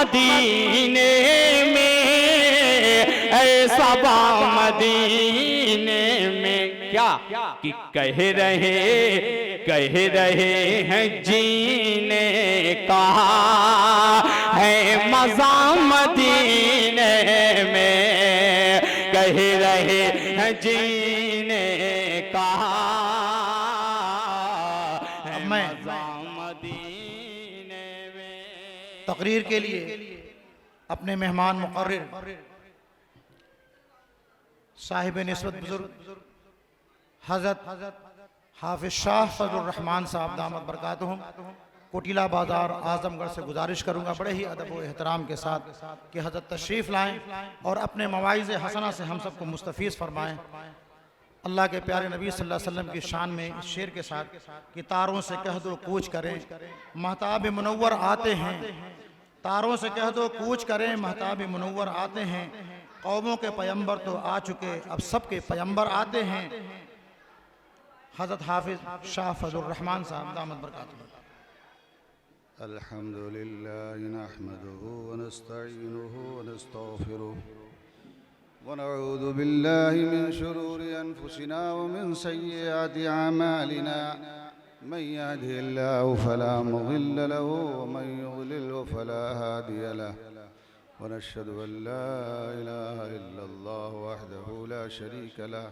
मदीने में, ऐसा बा मदीने में क्या कि कह रहे हैं जीने का है मजा मदीने में, कह रहे हैं जीने का है मजा मदीने में। तकरीर के लिए अपने मेहमान मुकर्रिर साहिब निस्बत बुजुर्ग हज़रत हाफिज शाह फजलुर रहमान साहब दामत बरकातहुम कोटिला बाजार आजमगढ़ से गुजारिश करूंगा बड़े ही अदब व एहतराम के साथ कि हज़रत तशरीफ़ लाएं और अपने मवाइज़ हसना से हम सबको मुस्तफ़ीज़ फरमाएं। अल्लाह के प्यारे नबी सल्लल्लाहु अलैहि वसल्लम की शान में इस शेर के साथ कि तारों से कह दो कूच करें महताब मुनव्वर आते हैं, तारों से कह दो कूच करें महताब मुनव्वर आते हैं, कौमों के पैगंबर तो आ चुके अब सबके पैगंबर आते हैं। हज़रत हाफिज शाह फजलुर रहमान साहब दामत बरकातुहू। अल्हम्दुलिल्लाह नहमदुहु व नस्तईनुहु व नस्तगफिरुह व नऊज़ु बिल्लाहि मिन शुरूरि अनफुसिना व मिन सय्यिआति अमालिना मन यहदिहिल्लाहु फला मुज़िल्ल लहु व मन युज़लिल्हु फला हादिय लहु व नशहदु अन ला इलाहा इल्लल्लाह वहदहु ला शरीक लहु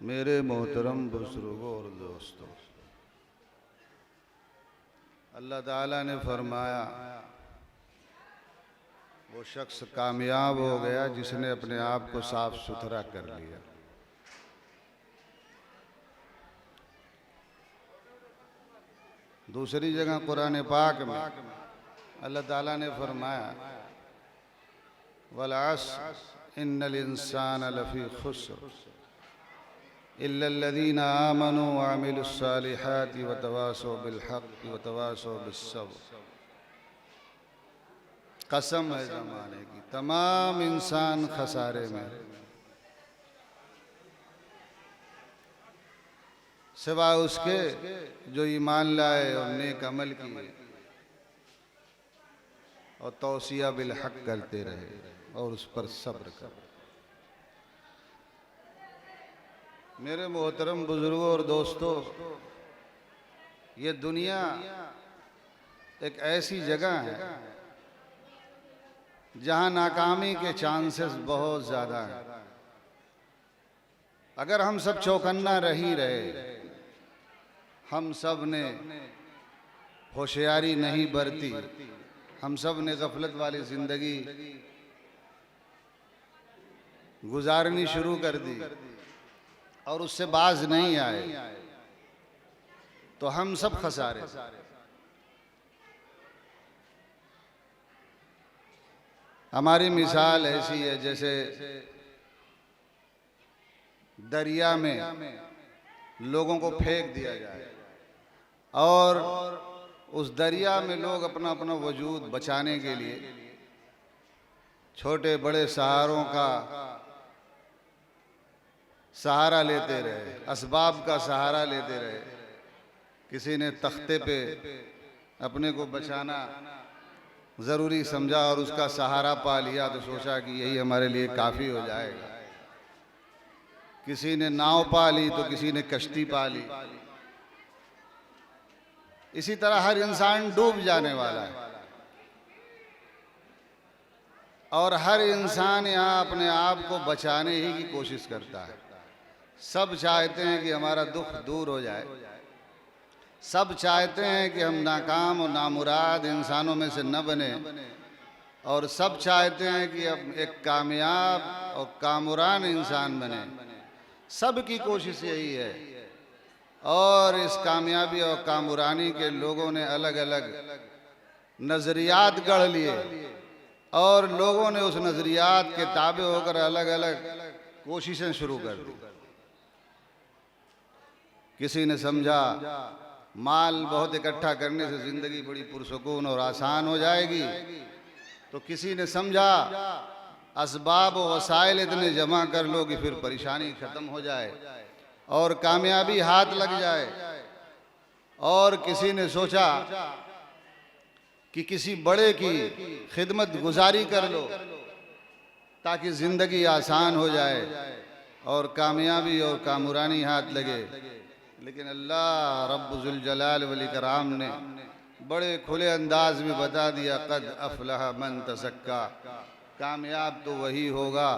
मेरे मोहतरम बुजुर्गों और दोस्तों, अल्लाह ताला ने फरमाया वो शख्स कामयाब हो गया जिसने अपने आप को साफ सुथरा कर लिया। दूसरी जगह कुरान पाक में अल्लाह ताला ने फरमाया वल अस्र इन्नल इंसान लफी खुस्र इल्लल्लज़ीना आमनू व अमिलुस्सालिहाति व तवासौ बिल हक़्क़ि व तवासौ बिस्सब्र। कसम है ज़माने की, तमाम इंसान खसारे में सिवाय उसके जो ईमान लाए और नेक अमल किए और तौसिया बिल हक़ करते रहे और उस पर सब्र करे। मेरे मोहतरम बुजुर्गों और दोस्तों, ये दुनिया एक ऐसी जगह है जहां नाकामी के चांसेस बहुत ज़्यादा हैं। अगर हम सब चौकन्ना रही रहे, हम सब ने होशियारी नहीं बरती, हम सब ने गफलत वाली ज़िंदगी गुजारनी शुरू कर दी और उससे बाज नहीं आए, तो हम सब खसारे। हमारी मिसाल ऐसी है जैसे दरिया में लोगों को फेंक दिया जाए और उस दरिया में लोग अपना अपना वजूद बचाने के लिए छोटे बड़े सहारों का सहारा लेते रहे, असबाब का सहारा लेते रहे। किसी ने तख्ते पे अपने को बचाना ज़रूरी समझा और उसका सहारा पा लिया तो सोचा कि यही हमारे लिए काफ़ी हो जाएगा। किसी ने नाव पा ली तो किसी ने कश्ती पा ली। इसी तरह हर इंसान डूब जाने वाला है और हर इंसान यहाँ अपने आप को बचाने ही की कोशिश करता है। सब चाहते हैं कि हमारा दुख दूर हो जाए, सब चाहते हैं कि हम नाकाम और नामुराद इंसानों में से न बने और सब चाहते हैं कि अब एक कामयाब और कामुरान इंसान बने। सब की कोशिश यही है और इस कामयाबी और कामुरानी के लोगों ने अलग अलग नज़रियात गढ़ लिए और लोगों ने उस नज़रियात के ताबे होकर अलग अलग कोशिशें शुरू कर दी। किसी ने समझा माल बहुत इकट्ठा करने से ज़िंदगी बड़ी पुरसुकून और आसान हो जाएगी, तो किसी ने समझा असबाब व वसाइल इतने जमा कर लो कि फिर परेशानी ख़त्म हो जाए और कामयाबी हाथ लग जाए। और किसी ने सोचा कि किसी बड़े की खिदमत गुजारी कर लो ताकि ज़िंदगी आसान हो जाए और कामयाबी और कामरानी हाथ लगे। लेकिन अल्लाह रब्बुल जलाल वल इकराम ने बड़े खुले अंदाज में बता दिया, कद अफलह मन तज़क्का, कामयाब तो वही होगा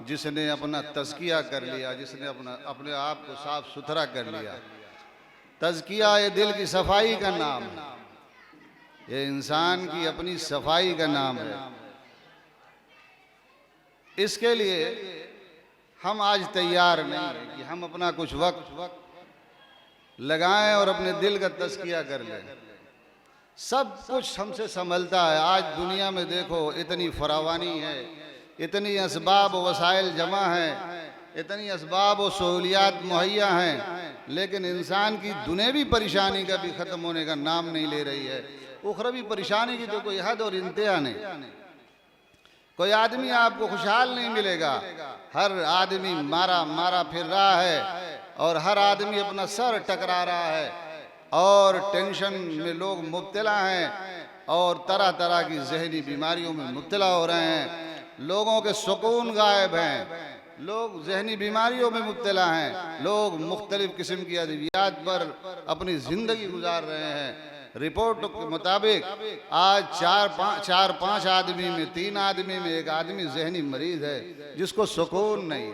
जिसने अपना तज़किया कर लिया, जिसने अपने आप को साफ सुथरा कर लिया। तज़किया ये दिल की सफाई का नाम है, ये इंसान की अपनी सफाई का नाम है। इसके लिए हम आज तैयार नहीं हैं कि हम अपना कुछ वक्त लगाएं और अपने दिल का तज़किया कर लें। सब कुछ हमसे संभलता है। आज दुनिया में देखो इतनी फरावानी है, इतनी असबाब वसाइल जमा है, इतनी असबाब व सहूलियात मुहैया हैं, लेकिन इंसान की दुनियावी परेशानी का भी ख़त्म होने का नाम नहीं ले रही है। उखरवी परेशानी की तो कोई हद और इंतहा नहीं। कोई आदमी आपको खुशहाल नहीं मिलेगा, हर आदमी मारा मारा फिर रहा है और हर आदमी अपना सर टकरा रहा है और टेंशन में लोग मुब्तला हैं और तरह तरह की जहनी बीमारियों में मुब्तला हो रहे हैं। लोगों के सुकून गायब हैं, लोग जहनी बीमारियों में मुब्तला हैं, लोग मुख्तलिफ किस्म की अद्वियात पर अपनी ज़िंदगी गुजार रहे हैं। रिपोर्ट के मुताबिक आज चार पाँच आदमी में 3 आदमी में एक आदमी जहनी मरीज है जिसको सुकून नहीं।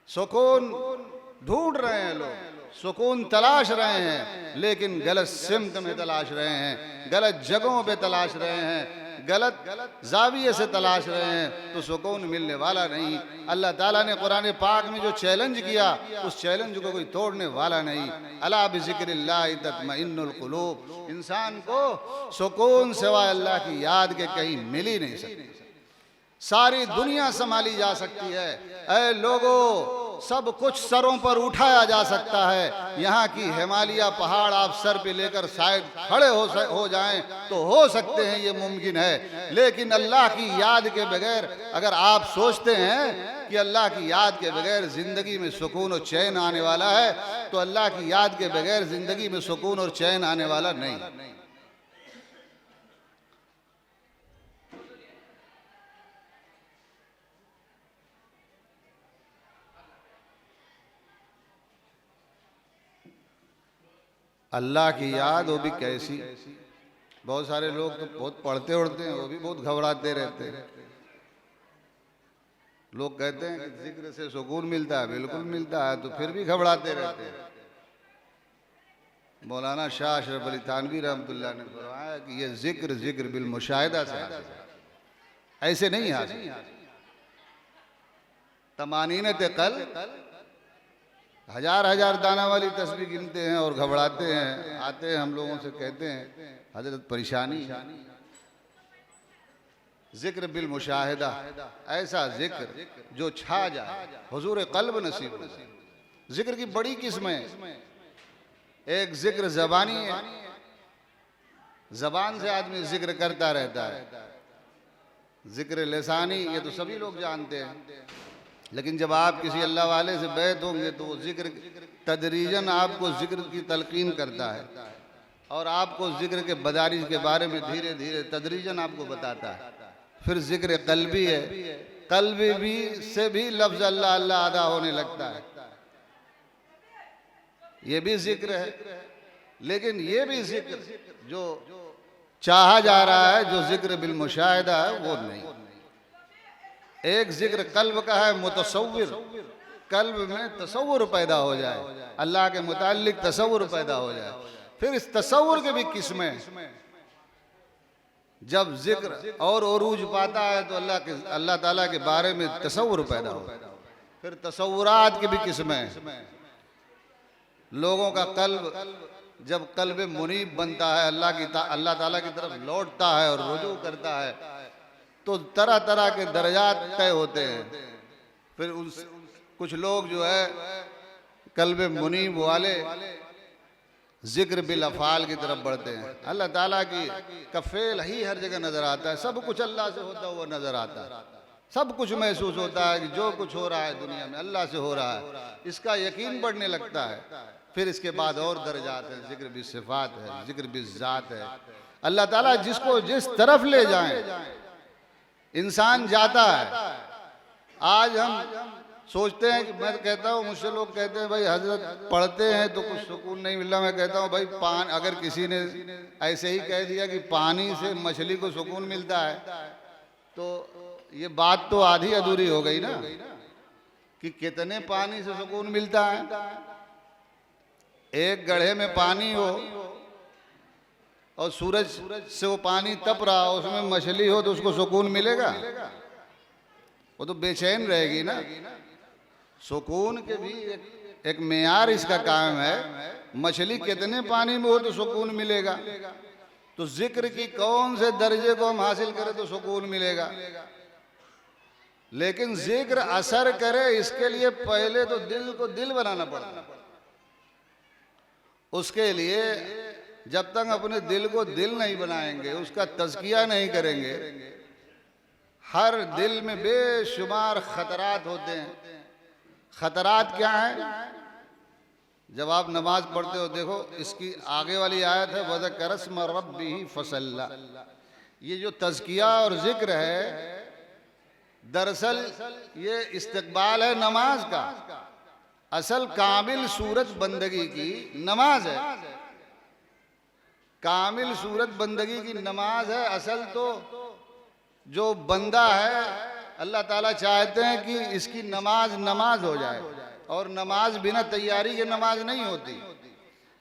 सुकून ढूंढ रहे हैं लोग, सुकून तलाश रहे हैं, लेकिन गलत सिमत में तलाश रहे हैं, गलत जगहों पे तलाश रहे हैं, गलत जाविये से तलाश रहे हैं, तो सुकून मिलने वाला नहीं। अल्लाह ताला ने कुरान पाक में जो चैलेंज किया, उस चैलेंज को कोई तोड़ने वाला नहीं। अला बिज़िक्रिल्लाहि तत्मइन्नुल क़ुलूब, इंसान को सुकून सिवाय अल्लाह की याद के कहीं मिल ही नहीं सकती। सारी दुनिया संभाली जा सकती है, ऐ लोगों सब कुछ सरों पर उठाया जा सकता है। यहाँ की हिमालय पहाड़ आप सर पे लेकर शायद खड़े हो जाएं तो हो सकते हैं, ये मुमकिन है। लेकिन अल्लाह की याद के बगैर अगर आप सोचते हैं कि अल्लाह की याद के बगैर ज़िंदगी में सुकून और चैन आने वाला है, तो अल्लाह की याद के बगैर ज़िंदगी में सुकून और चैन आने वाला नहीं। अल्लाह की याद वो भी कैसी। बहुत सारे लोग तो बहुत पढ़ते उड़ते हैं, वो भी बहुत घबराते रहते हैं। लोग कहते हैं कि जिक्र से सुकून मिलता है, बिल्कुल मिलता है, तो फिर भी घबराते रहते हैं। मौलाना शाह अशरफ अली थानवी रहमतुल्लाह ने फरमाया कि ये जिक्र बिल मुशाहिदा से हासिल है, ऐसे नहीं हासिल। तमानीनत क़ल्ब हजार दाना वाली तस्बीह गिनते हैं और घबराते हैं। आते हैं हम लोगों से कहते हैं हजरत परेशानी। जिक्र बिल मुशाहिदा, ऐसा जिक्र जो छा जाए, हुजूर क़ल्ब नसीब हो जाए। जिक्र की बड़ी किस्में, एक जिक्र ज़बानी है, ज़बान से आदमी जिक्र करता रहता है। जिक्र लिसानी ये तो सभी लोग जानते हैं, लेकिन जब आप किसी अल्लाह वाले से बैत होंगे तो वो जिक्र तदरीजन आपको जिक्र की तलकीन करता है और आपको जिक्र के मदारिज के बारे में धीरे धीरे तदरीजन आपको बताता है। फिर जिक्र क़ल्बी है, क़ल्बी भी से भी लफ्ज़ अल्लाह अल्लाह अदा होने लगता है, ये भी जिक्र है। लेकिन ये भी जिक्र जो चाहा जा रहा है, जो जिक्र बिल मुशाहिदा है, वो नहीं। एक जिक्र कल्ब का है मुतसव्विर, कल्ब में तसव्वुर पैदा हो जाए, अल्लाह के मुताल्लिक तसव्वुर पैदा हो जाए। फिर इस तसव्वुर के भी किस्में, जब जिक्र और उरूज पाता है तो अल्लाह ताला के बारे में तसव्वुर पैदा हो। फिर तसव्वुरात की भी किस्में, लोगों का कल्ब जब कल्ब मुनीब बनता है, अल्लाह ताला की तरफ लौटता है और रुजू करता है, तो तरह तरह के दर्जात तय होते हैं। फिर कुछ लोग जो है कल्ब मुनीब वाले जिक्र बिल अफ़ाल की तरफ बढ़ते हैं। अल्लाह ताला की कफ़ेल ही हर जगह नज़र आता है, सब कुछ अल्लाह से होता हुआ नज़र आता है, सब कुछ महसूस होता है कि जो कुछ हो रहा है दुनिया में अल्लाह से हो रहा है, इसका यकीन बढ़ने लगता है। फिर इसके बाद और दर्जात है, जिक्र बिल सिफ़ात है, जिक्र बिल ज़ात है। अल्लाह ताला जिसको जिस तरफ ले जाएं इंसान जाता है। आज हम सोचते हैं कि मैं कहता हूँ, मुझसे लोग कहते हैं भाई हजरत पढ़ते हैं तो कुछ सुकून नहीं मिल रहा। मैं कहता हूँ भाई अगर किसी ने ऐसे ही कह दिया कि पानी से मछली को सुकून मिलता है, तो ये बात तो आधी अधूरी हो गई ना, कि कितने पानी से सुकून मिलता है। एक गड्ढे में पानी हो और सूरज से वो पानी तप रहा हो, उसमें मछली हो, तो उसको सुकून मिलेगा? वो तो बेचैन रहेगी ना। सुकून के भी एक मेयार इसका कायम है। मछली कितने पानी में हो तो सुकून मिलेगा? तो जिक्र की कौन से दर्जे को हम हासिल करें तो सुकून मिलेगा? लेकिन जिक्र असर करे इसके लिए पहले तो दिल को दिल बनाना पड़ता है। उसके लिए जब तक अपने दिल को दिल नहीं बनाएंगे, उसका तज़किया नहीं करेंगे, हर दिल में बेशुमार खतरात होते हैं। खतरात क्या हैं? जब आप नमाज पढ़ते हो, देखो इसकी आगे वाली आयत है वज़कर अस्म रब्बिही फसल्ला। ये जो तज़किया और जिक्र है, दरअसल ये इस्तक़बाल है नमाज का। असल कामिल सूरत बंदगी की नमाज है, कामिल सूरत बंदगी की नमाज है। असल तो जो बंदा है अल्लाह ताला चाहते हैं कि इसकी नमाज हो जाए, और नमाज बिना तैयारी के नमाज नहीं होती।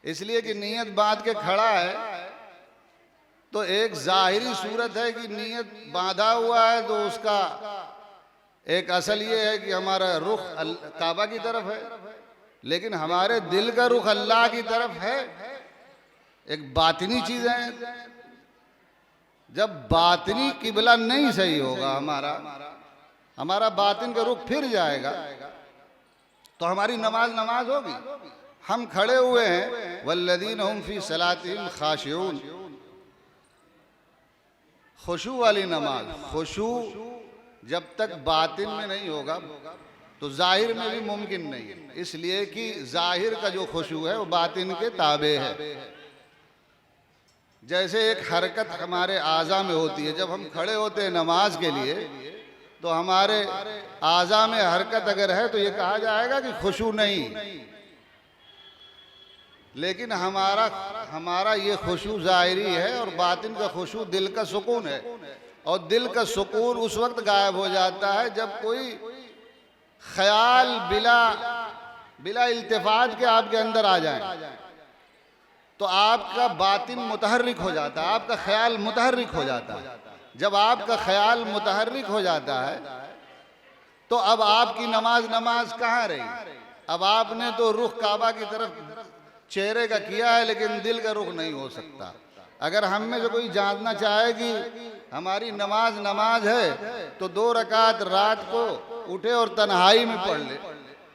इसलिए कि नीयत बांध के खड़ा है, तो एक ज़ाहिरी सूरत है कि नीयत बांधा हुआ है, तो उसका एक असल ये है कि हमारा रुख काबा की तरफ है, लेकिन हमारे दिल का रुख अल्लाह की तरफ है। एक बातिनी चीज़ है। जब बातिनी किबला नहीं सही होगा, हमारा बातिन का रुख फिर जाएगा, तो हमारी नमाज होगी। हम खड़े हुए हैं वल्लज़ीना हुम फी सलातिहिम खाशिऊन, खुशू वाली नमाज। खुशू जब तक बातिन में नहीं होगा तो जाहिर में भी मुमकिन नहीं है, इसलिए कि जाहिर का जो खुशू है वो बातिन के ताबे है। जैसे एक हरकत हमारे आज़ा में होती है, जब हम खड़े होते हैं नमाज के लिए, तो हमारे आज़ा में हरकत अगर है तो ये कहा जाएगा कि खुशू नहीं। लेकिन हमारा ये खुशू ज़ाहिरी है, और बातिन का खुशू दिल का सुकून है। और दिल का सुकून उस वक्त गायब हो जाता है जब कोई ख्याल बिला इल्तिफात के आपके अंदर आ जाए, तो आपका बातिन मुतहर्रिक हो जाता है, आपका ख्याल मुतहर्रिक हो जाता है। जब आपका ख्याल मुतहर्रिक हो जाता है, तो अब आपकी नमाज कहाँ रही? अब आपने तो रुख काबा की तरफ चेहरे का किया है, लेकिन दिल का रुख नहीं हो सकता। अगर हम में से कोई जानना चाहे कि हमारी नमाज है, तो 2 रकात रात को उठे और तन्हाई में पढ़ ले,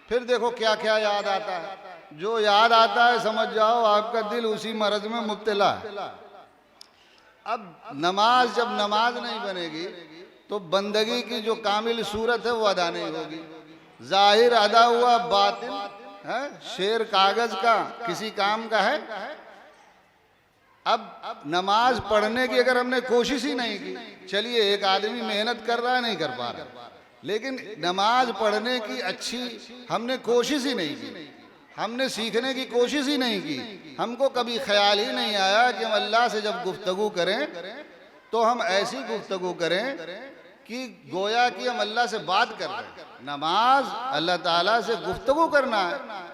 फिर देखो क्या क्या याद आता है। जो याद आता है समझ जाओ आपका दिल उसी मर्ज में मुब्तला है। अब जब नमाज नहीं बनेगी, तो बंदगी की जो कामिल सूरत है वो अदा नहीं होगी। जाहिर अदा हुआ, बातिन है शेर कागज का किसी काम का है। अब नमाज पढ़ने की अगर हमने कोशिश ही नहीं की, चलिए एक आदमी मेहनत कर रहा है, नहीं कर पा रहा, लेकिन नमाज पढ़ने की अच्छी हमने कोशिश ही नहीं की, हमने सीखने की कोशिश ही नहीं की, हमको कभी ख्याल ही नहीं आया कि हम अल्लाह से जब गुफ्तगू करें तो हम ऐसी गुफ्तगू करें कि गोया कि हम अल्लाह से बात कर रहे हैं। नमाज अल्लाह ताला से गुफ्तगू करना है।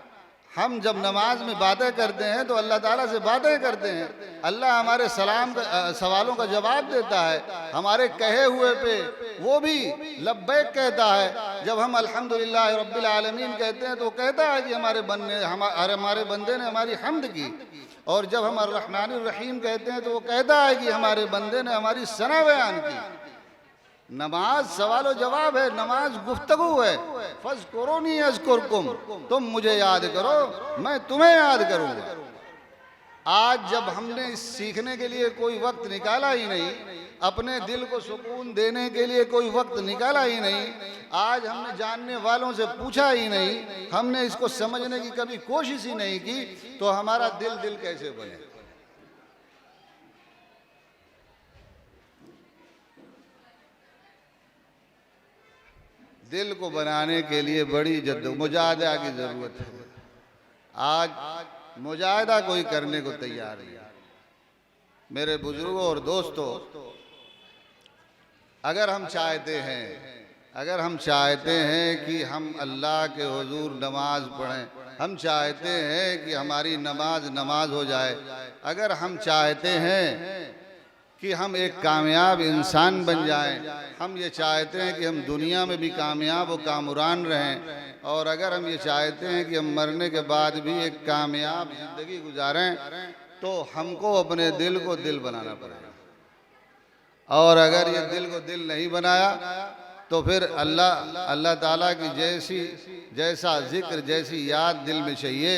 हम जब नमाज में बातें करते हैं तो अल्लाह ताला से बातें करते हैं। अल्लाह हमारे सवालों का जवाब देता है, हमारे कहे हुए पे वो भी लब्बैक कहता है। जब हम अल्हम्दुलिल्लाह रब्बिल आलमीन कहते हैं तो कहता है कि हमारे बंदे ने हमारी हम्द की। और जब हम अर्रहमान रहीम कहते हैं तो वो कहता है कि हमारे बंदे ने हमारी सना बयान की। नमाज सवाल व जवाब है, नमाज गुफ्तगू है। फज़्कुरूनी अज़्कुरकुम, तुम मुझे याद करो मैं तुम्हें याद करूंगा। आज जब हमने इस सीखने के लिए कोई वक्त निकाला ही नहीं, अपने दिल को सुकून देने के लिए कोई वक्त निकाला ही नहीं, आज हमने जानने वालों से पूछा ही नहीं, हमने इसको समझने की कभी कोशिश ही नहीं की, तो हमारा दिल दिल कैसे बने। दिल को बनाने के लिए बड़ी जद्दोमुजाहदा की जरूरत है। आज मुजाहिदा कोई करने को तैयार नहीं। मेरे बुजुर्गों और दोस्तों, अगर हम चाहते हैं कि हम अल्लाह के हुजूर नमाज पढ़ें, हम चाहते हैं कि हमारी नमाज हो जाए, अगर हम चाहते हैं कि हम एक कामयाब इंसान बन जाएं, हम ये चाहते हैं कि हम दुनिया में भी कामयाब व कामरान रहें, और अगर हम ये चाहते हैं कि हम मरने के बाद भी एक कामयाब ज़िंदगी गुजारें, तो हमको अपने दिल को दिल बनाना पड़ेगा। और अगर ये दिल को दिल नहीं बनाया तो फिर अल्लाह ताला की जैसा जिक्र, जैसी याद दिल में चाहिए,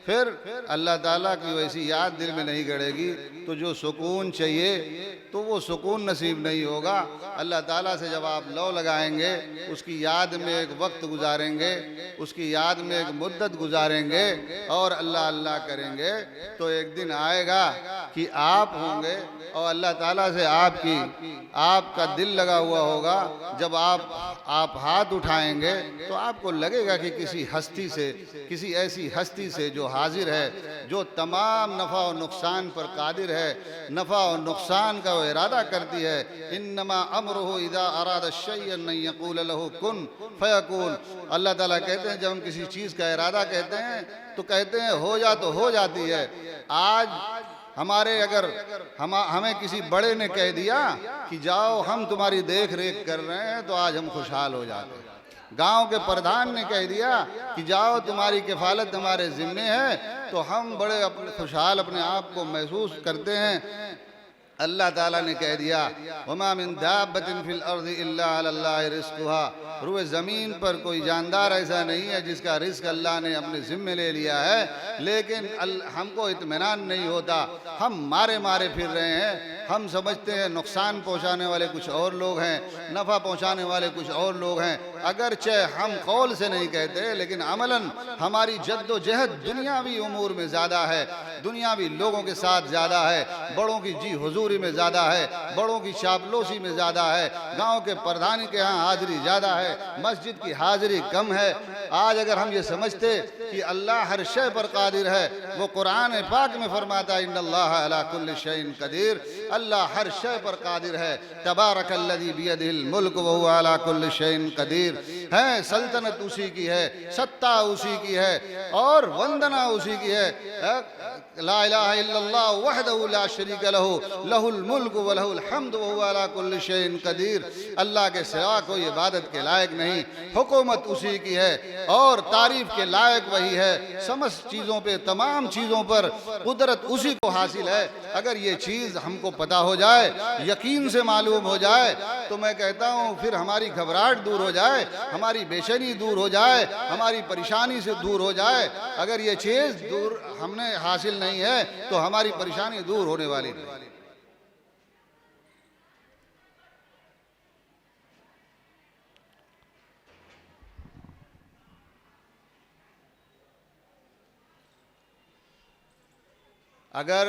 फिर अल्लाह ताला की वैसी याद दिल में नहीं गड़ेगी, तो जो सुकून चाहिए तो वो सुकून नसीब नहीं होगा। अल्लाह ताला से जब आप लौ लगाएंगे, उसकी याद में एक वक्त गुजारेंगे, उसकी याद में एक मुद्दत गुजारेंगे और अल्लाह अल्लाह करेंगे, तो एक दिन आएगा कि आप होंगे और अल्लाह ताला से आपका दिल लगा हुआ होगा। जब आप हाथ उठाएंगे तो आपको लगेगा कि किसी ऐसी हस्ती से जो हाजिर है, जो तमाम नफ़ा और नुकसान पर कादिर है, नफ़ा और नुकसान का वो इरादा करती है। इन्नमा अमरुहु इज़ा अरादा शयअन अन यक़ूल लहू कुन फयकून। अल्लाह ताला कहते हैं जब हम किसी चीज़ का इरादा कहते हैं तो कहते हैं हो जा तो हो जाती है। आज हमें किसी बड़े ने कह दिया कि जाओ हम तुम्हारी देख रेख कर रहे हैं, तो आज हम खुशहाल हो जाते हैं। गांव के प्रधान ने कह दिया कि जाओ तुम्हारी किफ़ालत हमारे ज़िम्मे है, तो हम बड़े खुशहाल अपने आप को महसूस करते हैं। अल्लाह ताला ने कह दिया वमा मिन दाब्बतिन फिल अर्ज़ि इल्ला अल्लाह रिज़्क़ुहा, रुए ज़मीन पर कोई जानदार ऐसा नहीं है जिसका रिज़्क़ अल्लाह ने अपने ज़िम्मे ले लिया है, लेकिन हमको इत्मीनान नहीं होता। हम मारे फिर रहे हैं, हम समझते हैं नुकसान पहुँचाने वाले कुछ और लोग हैं, नफ़ा पहुँचाने वाले कुछ और लोग हैं। अगरचे हम कौल से नहीं कहते, लेकिन अमलन हमारी जद्दोजहद दुनियावी उमूर में ज़्यादा है, दुनियावी लोगों के साथ ज़्यादा है, बड़ों की जी हुजूरी में ज़्यादा है, बड़ों की चापलूसी में ज़्यादा है, गांव के प्रधानी के यहाँ हाजिरी ज़्यादा है, मस्जिद की हाजिरी कम है। आज अगर हम ये समझते कि अल्लाह हर शय पर कादिर है, वो कुरान पाक में फरमाता है इन्नल्लाह अला कुल्लि शैइन कदीर, अल्लाह हर शय पर कादिर है। तबारकल्लज़ी बियदिहिल मुल्क व हुवा अला कुल्लि शैइन कदीर है। सल्तनत उसी की है, सत्ता उसी की है और वंदना उसी की है। ला इलाहा इल्लल्लाह वहदहु ला शरीक लहू लहुल मुल्क व लहुल हम्द व हुवा अला कुल्लि शैइन कदीर। अल्लाह के सिवा कोई इबादत के लायक नहीं, हुकूमत उसी की है और तारीफ के लायक वही है। समस्त चीज़ों पे, तमाम चीज़ों पर कुदरत उसी को हासिल है। अगर ये चीज़ हमको पता हो जाए, यकीन से मालूम हो जाए, तो मैं कहता हूँ फिर हमारी घबराहट दूर हो जाए, हमारी बेचैनी दूर हो जाए, हमारी परेशानी से दूर हो जाए। अगर ये चीज़ दूर हमने हासिल नहीं है तो हमारी परेशानी दूर होने वाली नहीं। अगर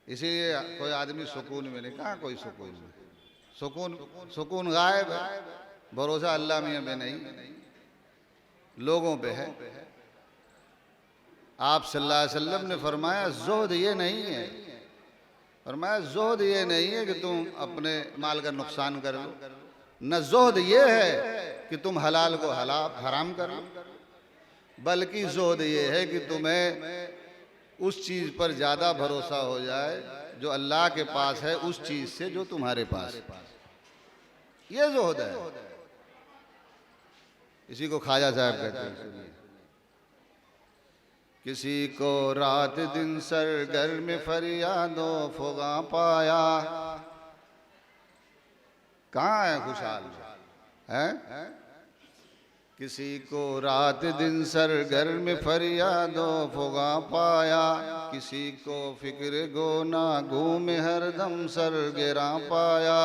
इसीलिए कोई आदमी सुकून में नहीं, कहाँ कोई सुकून में, सुकून गायब है। भरोसा अल्लाह मियां में नहीं, लोगों पे है। आप सल्लल्लाहु अलैहि वसल्लम ने फरमाया ज़ुहद ये नहीं है, फरमाया ज़ुहद ये नहीं है कि तुम अपने माल का नुकसान कर लो, न ज़ुहद ये है कि तुम हलाल को हराम कर लो, बल्कि ज़ुहद ये है कि तुम्हें उस चीज़ पर ज़्यादा भरोसा हो जाए जो अल्लाह के पास है उस चीज़ से जो तुम्हारे पास है। ये ज़ुहद है। इसी को ख्वाजा साहब कहते हैं किसी को रात दिन सरगर्म फरियादो फुगा पाया। कहाँ है खुशहाल है? किसी को रात दिन सरगर्म फरियादो फुगा पाया, किसी को फिक्र गोना घूम हरदम सर गिरा पाया।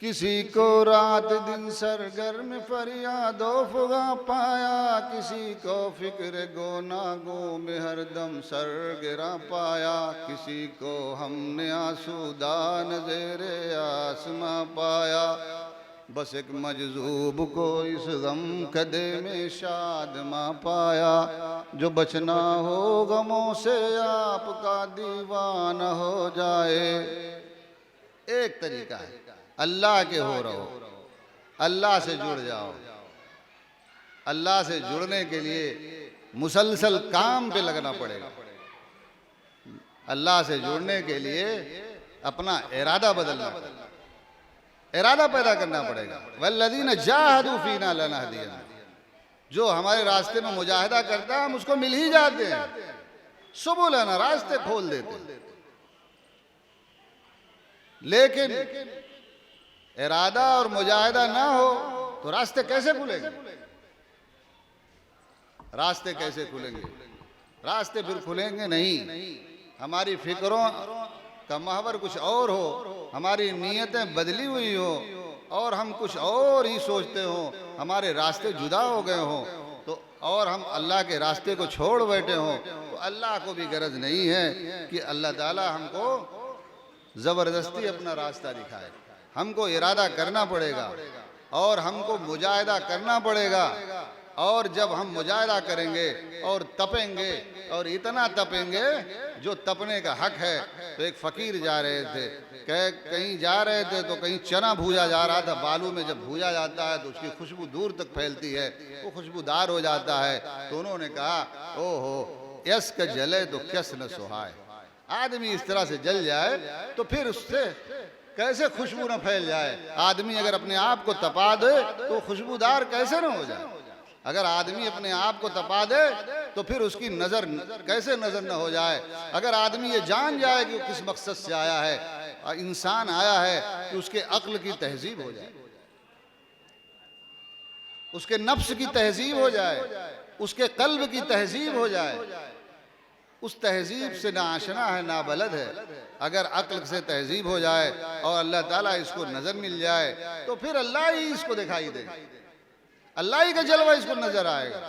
किसी को रात दिन सरगर्म फरियादो फुगा पाया, किसी को फिक्र गोना घूम हरदम सर गिरा पाया। किसी को हमने आसूदा नज़ेरे आसमां पाया, बस एक मजजूब को इस गम कदे में शादमा पाया। जो बचना हो गमों से आपका दीवाना हो जाए। एक तरीका है, अल्लाह के हो रहो, अल्लाह से जुड़ जाओ। अल्लाह से जुड़ने के लिए मुसलसल काम पे लगना पड़ेगा। अल्लाह से जुड़ने के लिए अपना इरादा बदलना पड़ेगा, इरादा पैदा करना पड़ेगा। वल्लज़ीना जाहदू फीना लनहदियन्नहुम, जो हमारे रास्ते में मुजाहिदा करता है हम उसको मिल ही जाते हैं। सुबुलना, रास्ते खोल देते हैं। लेकिन इरादा और मुजाहिदा ना हो तो रास्ते कैसे खुलेंगे? रास्ते कैसे खुलेंगे? रास्ते फिर खुलेंगे नहीं। हमारी फिक्रों का महवर कुछ और हो, हमारी नीयतें बदली हुई हो और हम कुछ और ही सोचते हो, हमारे रास्ते जुदा हो गए हो तो, और हम अल्लाह के रास्ते को छोड़ बैठे हो, तो अल्लाह को भी गरज नहीं है कि अल्लाह ताला हमको ज़बरदस्ती अपना रास्ता दिखाए। हमको इरादा करना पड़ेगा और हमको मुजाहिदा करना पड़ेगा। और जब हम मुजाहिदा करेंगे और तपेंगे और इतना तपेंगे जो तपने का हक है। तो एक फ़कीर जा रहे थे, कहीं जा रहे थे तो कहीं चना भूजा जा रहा था। बालू में जब भूजा जाता है तो उसकी खुशबू दूर तक फैलती है, वो खुशबूदार हो जाता है। तो उन्होंने कहा, ओहो यस का जले तो क्यस न सुहाए। आदमी इस तरह से जल जाए तो फिर उससे कैसे खुशबू न फैल जाए। आदमी अगर अपने आप को तपा दे तो खुशबूदार कैसे न हो जाए। अगर आदमी अपने आप को तपा दे तो फिर उसकी नज़र कैसे नज़र न हो जाए। अगर आदमी ये जान जाए कि वो किस मकसद से आया है, इंसान आया है, कि उसके अक्ल की तहजीब हो जाए, उसके नफ्स की तहजीब हो जाए, उसके कल्ब की तहजीब हो जाए। उस तहजीब से ना आशना है ना बलद है। अगर अक्ल से तहजीब हो जाए और अल्लाह ताला इसको नज़र मिल जाए तो फिर अल्लाह ही इसको दिखाई दे, अल्लाह ही का जलवा इसको नजर आएगा।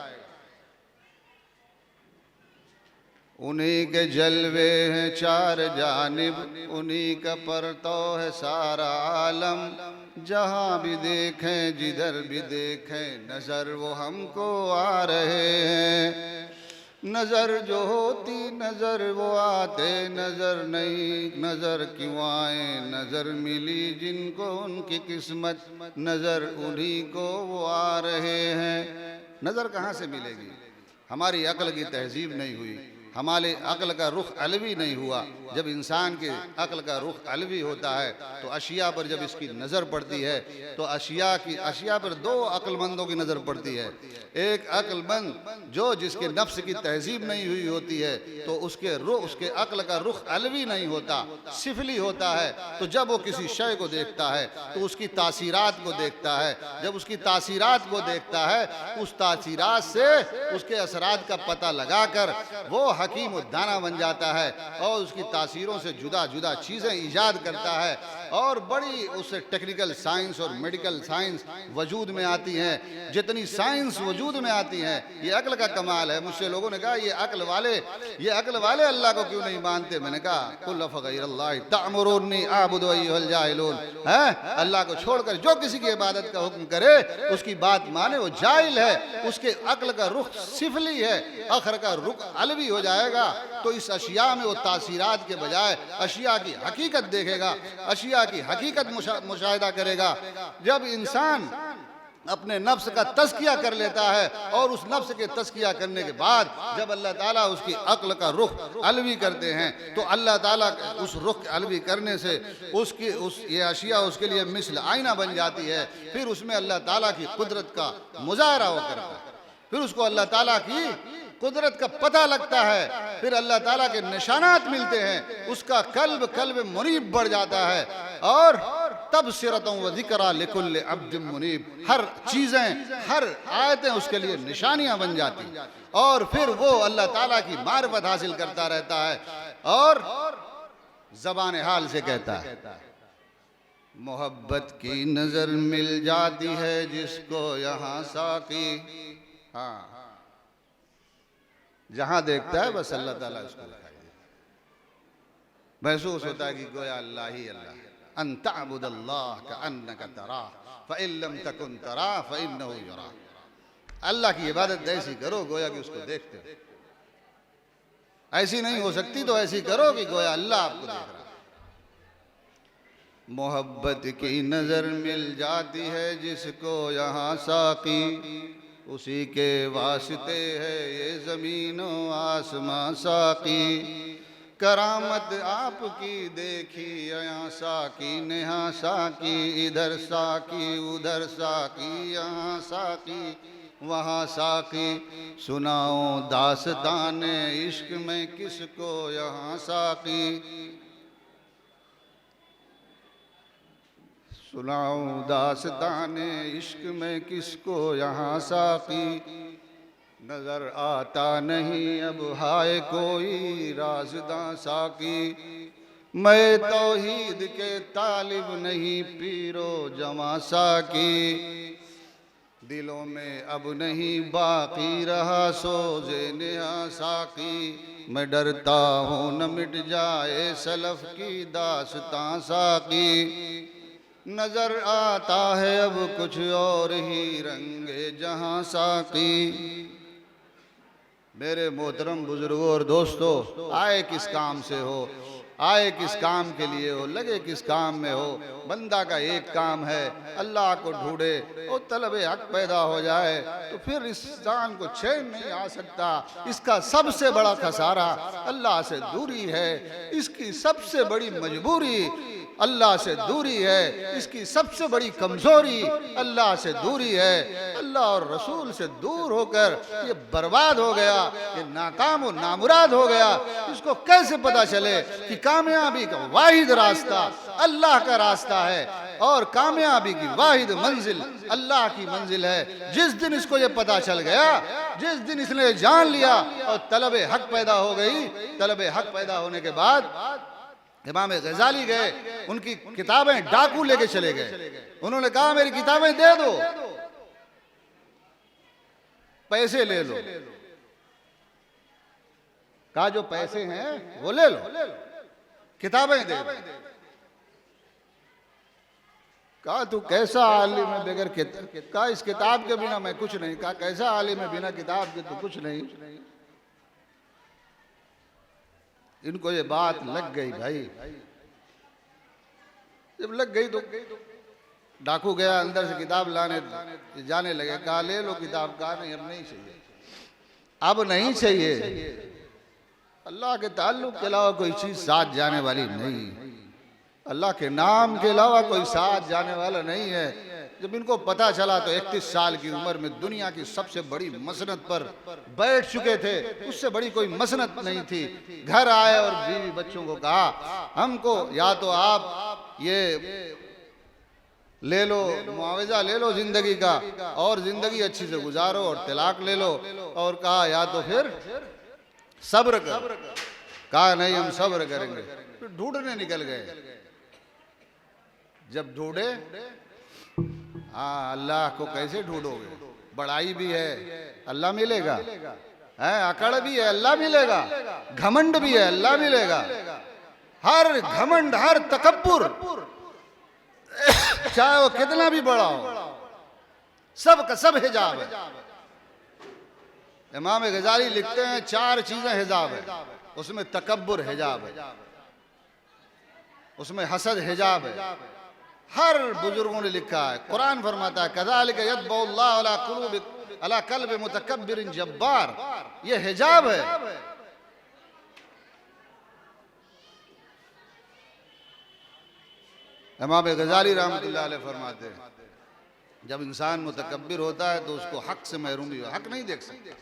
उन्हीं के जलवे हैं चार जानिब, उन्हीं का परतो है सारा आलम। जहाँ भी देखें जिधर भी देखें नजर वो हमको आ रहे हैं। नजर जो होती नजर वो आते, नजर नहीं नजर क्यों आए। नजर मिली जिनको उनकी किस्मत, नजर उन्हीं को वो आ रहे हैं। नजर कहाँ से मिलेगी? हमारी अक्ल की तहजीब नहीं हुई, हमारे अक्ल का रुख अलवी नहीं हुआ। जब इंसान के अक्ल का रुख अलवी होता है तो अशिया पर जब इसकी नज़र पड़ती है तो अशिया पर दो अक्लमंदों की नज़र पड़ती है। एक अक्लमंद जो जिसके नफ्स की तहजीब नहीं हुई होती है तो उसके अक्ल का रुख अलवी नहीं होता, सिफली होता है। तो जब वो किसी शय को देखता है तो उसकी तासीरात को देखता है। जब उसकी तासीरात को देखता है उस तासीरात से उसके असरात का पता लगाकर वो हकीम दाना बन जाता है और उसकी तासीरों से जुदा जुदा चीज़ें ईजाद करता है। और बड़ी उससे टेक्निकल साइंस और मेडिकल साइंस वजूद में आती हैं। जितनी साइंस वजूद में आती हैं, ये अक्ल का कमाल है। मुझसे लोगों ने कहा ये अक्ल वाले अल्लाह को क्यों नहीं मानते? मैंने कहा कुल फ़ग़ैरल्लाहि तअमुरूनी अअबुदु अय्युहल जाहिलून। अल्लाह को छोड़कर जो किसी की इबादत का हुक्म करे उसकी बात माने वो जाहिल है, उसके अक्ल का रुख सिफली है, अखर का रुख अलवी हो जाएगा। तो इस अशिया में वो तासीरात के बजाय अशिया की हकीकत देखेगा, अशिया की हकीकत मुशाहिदा करेगा। जब इंसान अपने नफ्स का तज़किया कर लेता है और उस नफ्स के तज़किया करने के बाद जब अल्लाह ताला उसकी अक्ल का रुख अलवी करते हैं तो अल्लाह ताला उस रुख अलवी करने से ये अशिया उसके लिए मिसल आईना बन जाती है। फिर उसमें अल्लाह ताला की कुदरत का मुज़ाहरा वो करता है, फिर उसको अल्लाह ताला की कुदरत का पता लगता है, फिर अल्लाह ताला के निशानात मिलते हैं, उसका कल्ब मुनीब बढ़ जाता है। और तब सिरतों व ज़िक्रा लिकुल्ल अब्द मुनीब, हर चीज़ें, हर आयतें उसके लिए निशानियां बन जाती, और फिर वो अल्लाह ताला की मारिफत हासिल करता रहता है और ज़बान हाल से कहता है, मोहब्बत की नजर मिल जाती है जिसको यहाँ साकी, हाँ, जहां देखता है बस अल्लाह ताला उसको दिखाई देता है। महसूस होता है कि गोया अल्लाह ही अल्लाह। अन तअबुदल्लाह कअन्नका तराह फ़इन लम तकुन तराह फ़इन्नहु यराक। अल्लाह की इबादत ऐसी करो गोया कि उसको देखते हो। ऐसी नहीं हो सकती तो ऐसी करो कि गोया अल्लाह आपको देख रहा है। मोहब्बत की नजर मिल जाती है जिसको यहाँ साकी, उसी के वास्ते है ये ज़मीनो आसमां साकी। करामत आपकी देखी यहाँ साकी ने, यहाँ साकी, इधर साकी, उधर साकी, यहाँ साकी, वहाँ साकी। सुनाओ दास्ताने इश्क में किसको यहाँ साकी, सुनाओ दास्ताने इश्क में किसको यहाँ साकी। नजर आता नहीं अब हाय कोई राज़दां साकी, मैं तौहीद के तालिब नहीं पीरो जमा साकी। दिलों में अब नहीं बाकी रहा सोज़े नेहा साकी, मैं डरता हूँ न मिट जाए सलफ की दास्तां साकी। नजर आता है अब कुछ और ही रंगे जहां साकी। मेरे मोहतरम बुजुर्गों और दोस्तों, आए किस काम से हो, आए किस काम के लिए हो, लगे किस काम में हो, बंदा का एक काम है अल्लाह को ढूंढे और तलब हक पैदा हो जाए तो फिर इस इंसान को चैन नहीं आ सकता। इसका सबसे बड़ा खसारा अल्लाह से दूरी है, इसकी सबसे बड़ी मजबूरी अल्लाह से दूरी है, इसकी सबसे बड़ी कमजोरी अल्लाह से दूरी है। अल्लाह और रसूल से दूर होकर ये बर्बाद हो गया, ये नाकाम और नामुराद हो गया। इसको कैसे पता चले कि कामयाबी का वाहिद रास्ता अल्लाह का रास्ता है और कामयाबी की वाहिद मंजिल अल्लाह की मंजिल है। जिस दिन इसको ये पता चल गया, जिस दिन इसने जान लिया और तलब हक पैदा हो गई, तलब हक पैदा होने के बाद इमाम गजाली गए, उनकी किताबें डाकू लेके चले गए। उन्होंने कहा मेरी किताबें दे दो, पैसे ले लो। कहा जो पैसे हैं वो ले लो, किताबें दे दो। कहा तू कैसा आलिम है बगैर किताब, कहा इस किताब के बिना मैं कुछ नहीं। कहा कैसा आलिम है बिना किताब के तू कुछ नहीं। इनको ये बात लग गई भाई। जब लग गई तो डाकू गया अंदर से किताब लाने, जाने लगे। कहा ले लो किताब। कहा नहीं अब नहीं चाहिए, अब नहीं चाहिए। अल्लाह के ताल्लुक के अलावा कोई चीज साथ जाने वाली नहीं, अल्लाह के नाम के अलावा कोई साथ जाने वाला नहीं है। जब इनको पता चला तो 31 साल की उम्र में दुनिया की सबसे बड़ी मसनत पर बैठ चुके थे, उससे बड़ी कोई मसनत नहीं थी। घर आए और बीवी बच्चों को कहा हमको या तो आप ये ले लो, मुआवजा ले लो जिंदगी का और जिंदगी अच्छी से गुजारो और तलाक ले लो, और कहा या तो फिर सब्र कर। कहा नहीं हम सब्र करेंगे। फिर ढूंढने निकल गए। जब ढूंढे, हाँ अल्लाह को कैसे ढूंढोगे, बड़ाई भी है अल्लाह मिलेगा, है अकड़ भी है अल्लाह मिलेगा, घमंड भी है अल्लाह मिलेगा। हर घमंड, हर तकब्बुर, चाहे वो कितना भी बड़ा हो, सब का सब हिजाब है। इमाम गजाली लिखते हैं 4 चीजें हिजाब है। उसमें तकब्बुर हिजाब है, उसमें हसद हिजाब है। हर बुजुर्गों ने लिखा है, कुरान फरमाता है कज़ालिका यत्बउल्लाहु अला क़ुलूबि अला क़ल्बि मुतकब्बिरिन जब्बार, ये हिजाब है। इमाम गजाली रहमतुल्लाह अलैह फरमाते हैं जब इंसान मुतकब्बिर होता है तो उसको हक से महरूमी हो, हक नहीं देख सकता।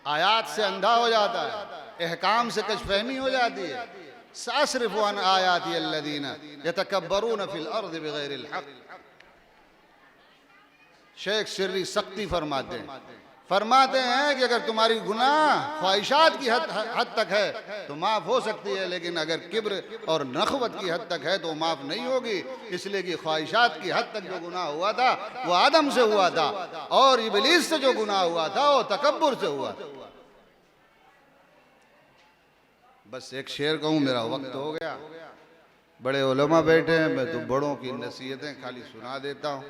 आयात से अंधा हो जाता है, अहकाम से कशफहमी हो जाती है। सासरिफ़ु अन आयाति अल्लज़ीना यतकब्बरून फिल अर्ज़ बिग़ैरिल हक़। शेख सिर्री सख्ती फरमाते हैं कि अगर तुम्हारी गुनाह ख्वाहिशात की हद तक है तो माफ़ हो सकती है, लेकिन अगर किब्र और नखवत की हद तक है तो माफ़ नहीं होगी। इसलिए कि ख्वाहिशात की हद तक जो गुनाह हुआ था वो आदम से हुआ था, और इबलीस से जो गुनाह हुआ था वो तकब्बुर से हुआ था। बस एक शेर कहूँ, मेरा वक्त हो गया। बड़े उलमा बैठे हैं, मैं तो बड़ों की नसीहतें खाली सुना देता हूँ।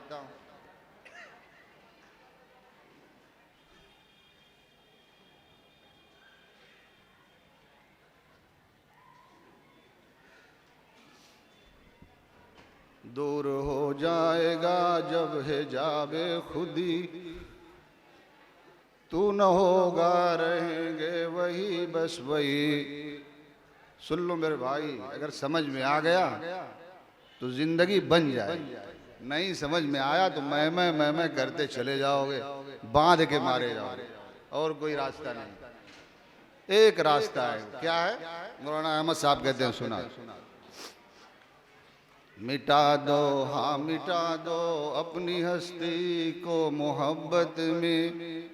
दूर हो जाएगा जब हिजाबे खुदी, तू न होगा रहेंगे वही बस वही। सुन लो मेरे भाई, अगर समझ में आ गया तो जिंदगी बन जाए, नहीं समझ में आया तो मैं करते चले जाओगे, बांध के मारे जाओगे, और कोई रास्ता नहीं। एक रास्ता है, क्या है? मौलाना अहमद साहब कहते हैं, सुना। मिटा दो, हाँ मिटा दो अपनी हस्ती को मोहब्बत में,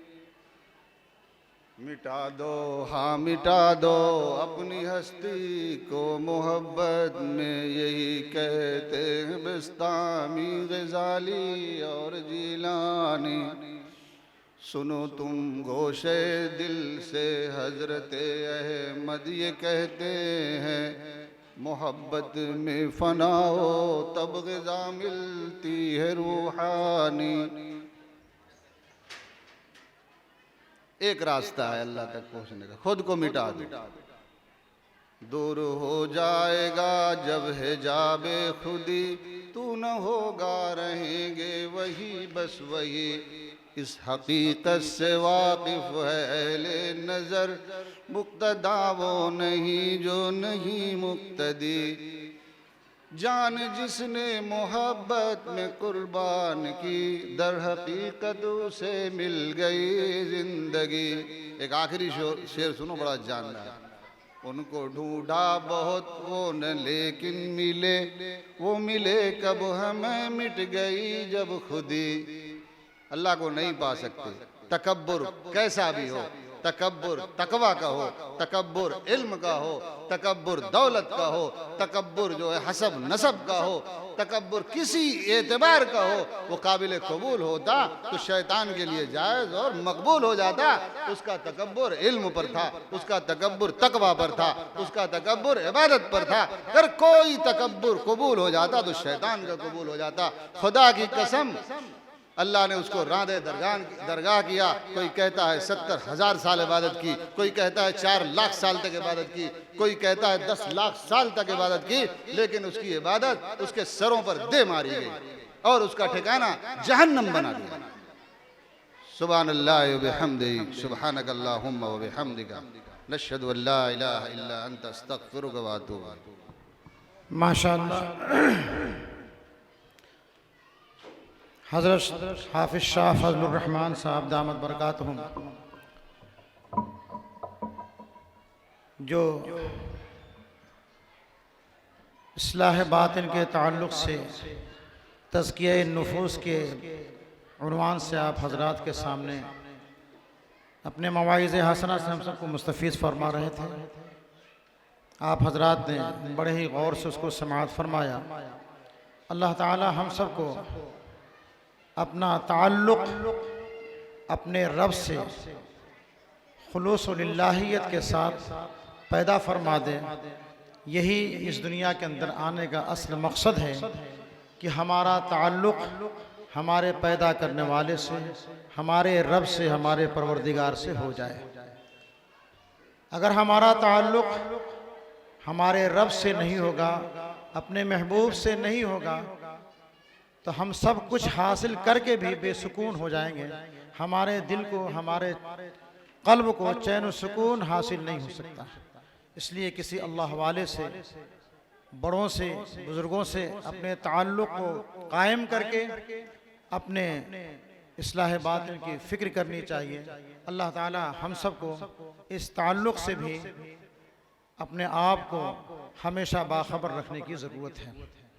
मिटा दो, हाँ मिटा दो अपनी हस्ती को मोहब्बत में। यही कहते हैं बिस्तामी, गजाली और जीलानी। सुनो तुम गोशे दिल से हजरते अहमद ये कहते हैं, मोहब्बत में फना हो तब ग़िज़ा मिलती है रूहानी। एक रास्ता है अल्लाह तक पहुँचने का, खुद को मिटा दो। दूर हो जाएगा जब हिजाबे खुदी, तू न होगा रहेंगे वही बस वही। इस हकीकत से वाकिफ़ है अहले नज़र, मुक्तदा वो नहीं जो नहीं मुक्तदी। जान जिसने मोहब्बत में कुर्बान की, दर हकीकत उसे मिल गई जिंदगी। एक आखिरी शेर सुनो, बड़ा जानना है। उनको ढूंढा बहुत वो न लेकिन मिले, वो मिले कब हमें मिट गई जब खुदी। अल्लाह को नहीं पा सकते। तकब्बुर कैसा भी हो, तकब्बुर तकवा का हो, तकब्बुर इल्म का हो, तकब्बुर दौलत का हो, तकब्बुर जो है हसब नसब का हो, तकब्बुर किसी एतबार का हो, वो काबिल कबूल होता तो शैतान के लिए जायज़ और मकबूल हो जाता। उसका तकब्बुर इल्म पर था, उसका तकब्बुर तकवा पर था, उसका तकब्बुर इबादत पर था। अगर कोई तकब्बुर कबूल हो जाता तो शैतान का कबूल हो जाता। खुदा की कसम, अल्लाह ने उसको रांदे दरगाह किया। कोई कहता है 70,000 साल इबादत की, कोई कहता है 4 लाख साल तक इबादत की, कोई कहता है 10 लाख साल तक इबादत की, लेकिन उसकी इबादत उसके सरों पर दे मारी गई और उसका ठिकाना जहन्नम बना दिया। सुब्हानल्लाह व बिहम्दिही, सुब्हानकल्लाहुम्मा व बिहम्दिका, नशहदु अल्ला इलाहा इल्ला अंता, अस्तगफिरुका व अतूबु इलैक। माशाअल्लाह। हज़रत हाफिज़ शाह फज़लुर रहमान साहब दामत बरकातहुम जो इस्लाह बातिन के ताल्लुक़ से तज़किया नुफूस के उन्वान से आप हज़रात के सामने अपने मवाइज़ हसना से हम सबको मुस्तफ़ीज़ फरमा रहे थे। आप हज़रात ने बड़े ही गौर से उसको समाअत फरमाया। अल्लाह ताला हम सबको अपना ताल्लुक़ अपने रब से खुलूस व लिल्लाहियत के साथ पैदा फरमा दे। यही इस दुनिया के अंदर आने का असल मकसद है कि हमारा ताल्लुक़ हमारे पैदा करने वाले से, हमारे रब से, हमारे परवरदिगार से हो जाए। अगर हमारा ताल्लुक़ हमारे रब से नहीं होगा, अपने महबूब से नहीं होगा, तो हम सब कुछ हासिल करके भी बेसुकून हो जाएंगे। हमारे दिल को, हमारे क़ल्ब को चैन व सुकून हासिल नहीं हो सकता। इसलिए किसी अल्लाह वाले से, बड़ों से, बुज़ुर्गों से अपने ताल्लुक़ को कायम करके अपने इस्लाह बातिन की फ़िक्र करनी चाहिए। अल्लाह ताला हम सबको इस ताल्लुक़ से भी अपने आप को हमेशा बाखबर रखने की ज़रूरत है।